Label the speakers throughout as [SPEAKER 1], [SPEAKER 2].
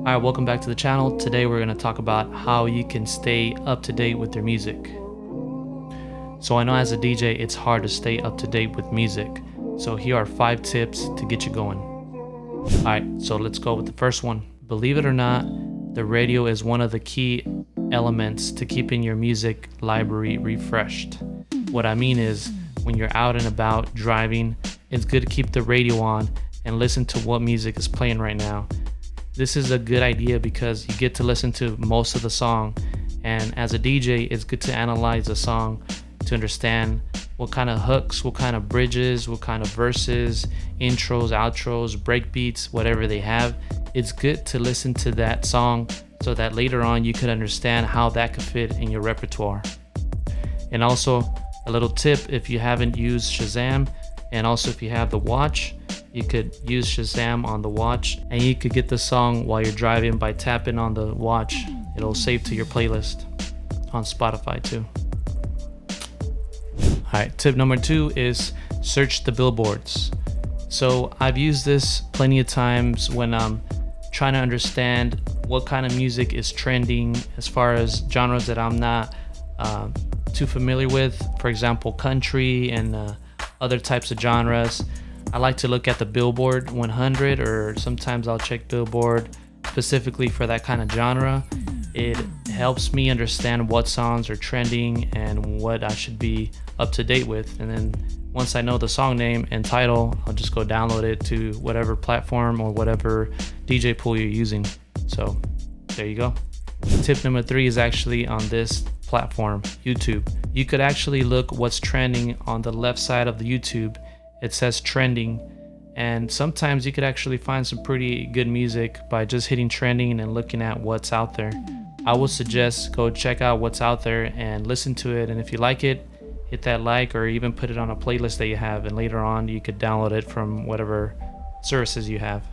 [SPEAKER 1] Alright, welcome back to the channel. Today we're going to talk about how you can stay up to date with your music. So I know as a DJ it's hard to stay up to date with music. So here are 5 tips to get you going. Alright, so let's go with the first one. Believe it or not, the radio is one of the key elements to keeping your music library refreshed. What I mean is, when you're out and about driving, it's good to keep the radio on and listen to what music is playing right now. This is a good idea because you get to listen to most of the song, and as a DJ it's good to analyze a song to understand what kind of hooks, what kind of bridges, what kind of verses, intros, outros, breakbeats, whatever they have. It's good to listen to that song so that later on you could understand how that could fit in your repertoire. And also a little tip, if you haven't used Shazam, and also if you have the watch, you could use Shazam on the watch and you could get the song while you're driving by tapping on the watch. It'll save to your playlist on Spotify too. Alright, tip number 2 is search the billboards. So I've used this plenty of times when I'm trying to understand what kind of music is trending as far as genres that I'm not too familiar with. For example, country and other types of genres. I like to look at the Billboard 100, or sometimes I'll check Billboard specifically for that kind of genre. It helps me understand what songs are trending and what I should be up to date with. And then once I know the song name and title, I'll just go download it to whatever platform or whatever DJ pool you're using. So there you go. Tip number 3 is actually on this platform, YouTube. You could actually look what's trending on the left side of the YouTube. It says trending, and sometimes you could actually find some pretty good music by just hitting trending and looking at what's out there. I would suggest go check out what's out there and listen to it, and if you like it, hit that like or even put it on a playlist that you have, and later on you could download it from whatever services you have.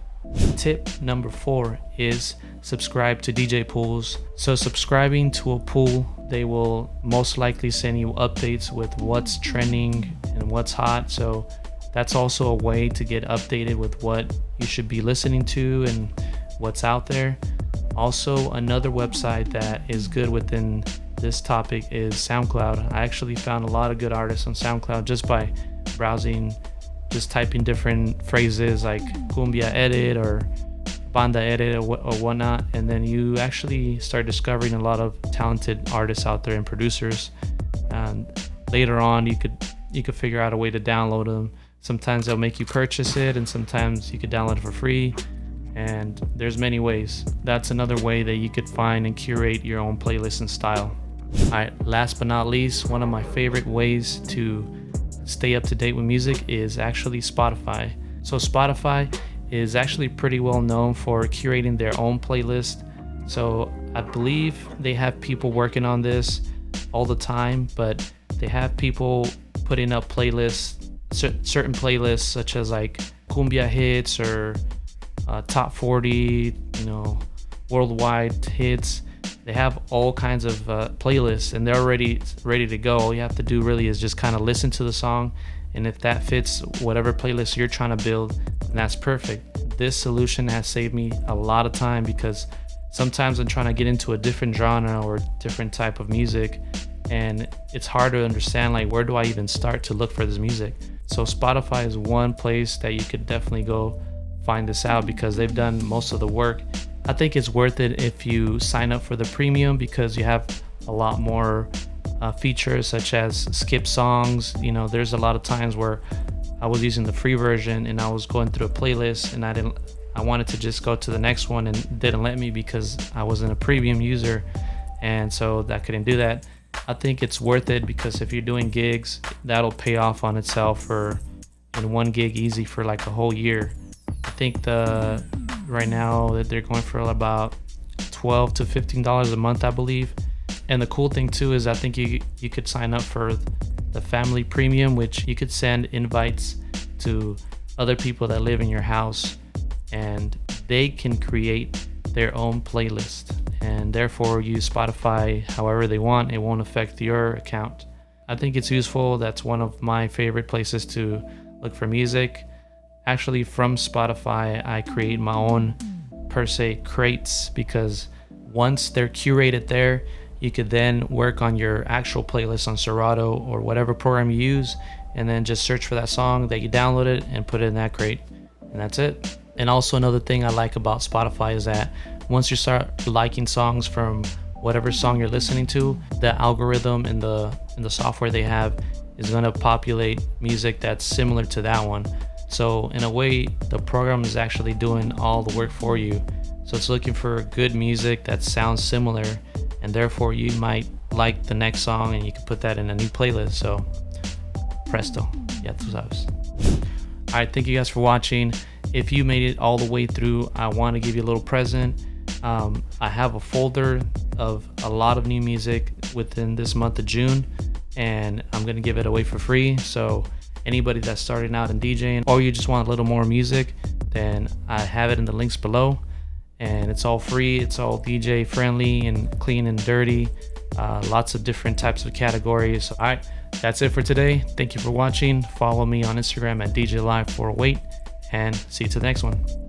[SPEAKER 1] Tip number 4 is subscribe to DJ pools. So subscribing to a pool, they will most likely send you updates with what's trending and what's hot. So that's also a way to get updated with what you should be listening to and what's out there. Also, another website that is good within this topic is SoundCloud. I actually found a lot of good artists on SoundCloud just by browsing, just typing different phrases like cumbia edit or banda edit or whatnot, and then you actually start discovering a lot of talented artists out there and producers. And later on you could figure out a way to download them. Sometimes they'll make you purchase it, and sometimes you could download it for free, and there's many ways. That's another way that you could find and curate your own playlist and style. Alright, last but not least, one of my favorite ways to stay up to date with music is actually Spotify. So Spotify is actually pretty well known for curating their own playlist. So I believe they have people working on this all the time, but they have people putting up playlists, certain playlists such as like cumbia hits or top 40, worldwide hits. They have all kinds of playlists, and they're already ready to go. All you have to do really is just kind of listen to the song, and if that fits whatever playlist you're trying to build, then that's perfect. This solution has saved me a lot of time because sometimes I'm trying to get into a different genre or different type of music, and it's hard to understand, like, where do I even start to look for this music? So Spotify is one place that you could definitely go find this out because they've done most of the work. I think it's worth it if you sign up for the premium because you have a lot more features such as skip songs. There's a lot of times where I was using the free version and I was going through a playlist and I wanted to just go to the next one and it didn't let me because I wasn't a premium user, and so I couldn't do that. I think it's worth it because if you're doing gigs, that'll pay off on itself in one gig easy for like a whole year. I think right now that they're going for about $12 to $15 a month, I believe. And the cool thing too is I think you could sign up for the family premium, which you could send invites to other people that live in your house, and they can create their own playlist and therefore use Spotify however they want. It won't affect your account. I think it's useful. That's one of my favorite places to look for music. Actually, from Spotify, I create my own per se crates, because once they're curated there, you could then work on your actual playlist on Serato or whatever program you use, and then just search for that song that you downloaded and put it in that crate, and that's it. And also another thing I like about Spotify is that once you start liking songs from whatever song you're listening to, the algorithm in the software they have is going to populate music that's similar to that one. So in a way, the program is actually doing all the work for you. So it's looking for good music that sounds similar, and therefore you might like the next song and you can put that in a new playlist. So presto, ya tú sabes. All right, thank you guys for watching. If you made it all the way through, I want to give you a little present. I have a folder of a lot of new music within this month of June, and I'm gonna give it away for free. So anybody that's starting out in DJing, or you just want a little more music, then I have it in the links below, and it's all free. It's all DJ friendly and clean and dirty. Lots of different types of categories. All right, that's it for today. Thank you for watching. Follow me on Instagram at DJLive408, and see you to the next one.